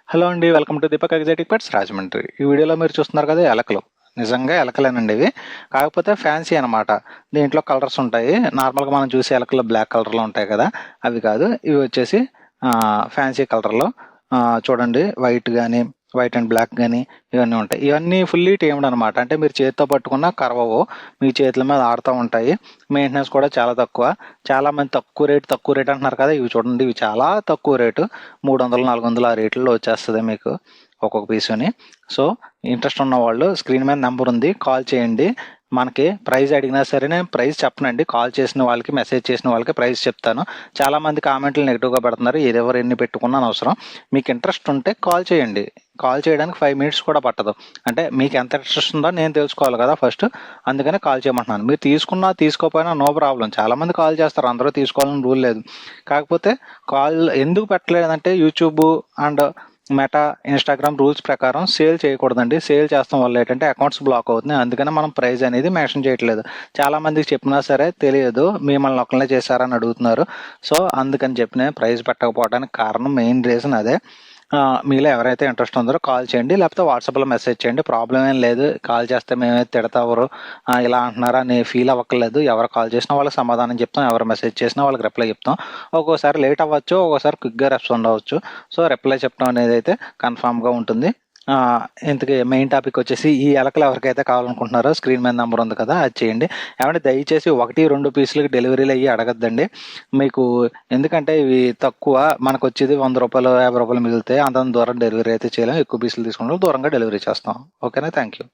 Hello అండి. Welcome to Deepak exotic pets Rajahmundry. ఈ వీడియోలో మీరు చూస్తున్నారు కదా ఎలకలు. నిజంగా ఎలకలేనండి ఇవి. కాకపోతే ఫ్యాన్సీ అనమాట. దీంట్లో కలర్స్ ఉంటాయి. నార్మల్‌గా మనం చూసే ఎలకలు బ్లాక్ కలర్‌లో ఉంటాయి కదా! అవి కాదు. ఇవి వచ్చేసి ఫ్యాన్సీ కలర్‌లో చూడండి వైట్ గాని, వైట్ అండ్ బ్లాక్ గాని ఇవన్నీ ఉంటాయి. ఇవన్నీ ఫుల్లీ టేమ్డ్ అనమాట. అంటే మీరు చేత్తో పట్టుకున్నా కరవవు. మీ చేతుల మీద ఆడుతా ఉంటాయి. మెయింటెనెన్స్ కూడా చాలా తక్కువ. చాలామంది తక్కువ రేట్ అంటున్నారు కదా! ఇవి చూడండి ఇవి చాలా తక్కువ రేటు. 300, 400 ఆ రేట్లలో వచ్చేస్తది మీకు ఒక్కొక్క పీసుని. సో, ఇంట్రెస్ట్ ఉన్నవాళ్ళు స్క్రీన్ మీద నెంబర్ ఉంది. కాల్ చేయండి. మనకి ప్రైస్ అడిగినా సరే నేను ప్రైస్ చెప్పనండి. కాల్ చేసిన వాళ్ళకి, మెసేజ్ చేసిన వాళ్ళకి ప్రైస్ చెప్తాను. చాలామంది కామెంట్లు నెగిటివ్‌గా పెడుతున్నారు. ఎవరు ఎన్ని పెట్టుకున్నా అనవసరం. మీకు ఇంట్రెస్ట్ ఉంటే కాల్ చేయండి. కాల్ చేయడానికి 5 మినిట్స్ కూడా పట్టదు. అంటే మీకు ఎంత ఇంట్రెస్ట్ ఉందో నేను తెలుసుకోవాలి కదా ఫస్ట్. అందుకనే కాల్ చేయమంటున్నాను. మీరు తీసుకున్నా, తీసుకోకపోయినా నో ప్రాబ్లమ్. చాలామంది కాల్ చేస్తారు. అందరూ తీసుకోవాలని రూల్ లేదు. కాకపోతే కాల్ ఎందుకు పెట్టలేదంటే YouTube and Meta, Instagram rules ప్రకారం సేల్ చేయకూడదండి. సేల్ చేస్తాం వల్ల ఏంటంటే అకౌంట్స్ బ్లాక్ అవుతున్నాయి. అందుకనే మనం ప్రైస్ అనేది మెన్షన్ చేయట్లేదు. చాలా మందికి చెప్పినా సరే తెలియదు. మిమ్మల్ని ఒక్కళ్ళనే చేశారని అడుగుతున్నారు. సో, అందుకని చెప్పి నేను ప్రైస్ పెట్టకపోవడానికి కారణం మెయిన్ రీజన్ అదే. మీలో ఎవరైతే ఇంట్రెస్ట్ ఉందో కాల్ చేయండి. లేకపోతే వాట్సాప్‌లో మెసేజ్ చేయండి. ప్రాబ్లమ్ ఏం లేదు. కాల్ చేస్తే మేమైతే తిడతావరు ఇలా అంటున్నారా అని ఫీల్ అవ్వక్కర్లేదు. ఎవరు కాల్ చేసినా వాళ్ళకి సమాధానం చెప్తాం. ఎవరు మెసేజ్ చేసినా వాళ్ళకి రిప్లై చెప్తాం. ఒక్కోసారి లేట్ అవ్వచ్చు. ఒక్కోసారి క్విక్‌గా రెస్పాండ్ అవ్వచ్చు. సో, రిప్లై చెప్పడం అనేది అయితే కన్ఫామ్‌గా ఉంటుంది. ఇంతకీ మెయిన్ టాపిక్ వచ్చేసి ఈ ఎలకలు ఎవరికైతే కావాలనుకుంటున్నారో స్క్రీన్ మీద నంబర్ ఉంది కదా! అది చేయండి. ఏమంటే దయచేసి 1, 2 పీసులకి డెలివరీలు అయ్యి అడగద్దండి. మీకు ఎందుకంటే ఇవి తక్కువ మనకొచ్చేది రూ. 100, రూ. 50 మిగులుతాయి. అంతంత దూరం డెలివరీ అయితే చేయలేం. ఎక్కువ పీసులు తీసుకున్నప్పుడు దూరంగా డెలివరీ చేస్తాం. ఓకేనా? Thank you.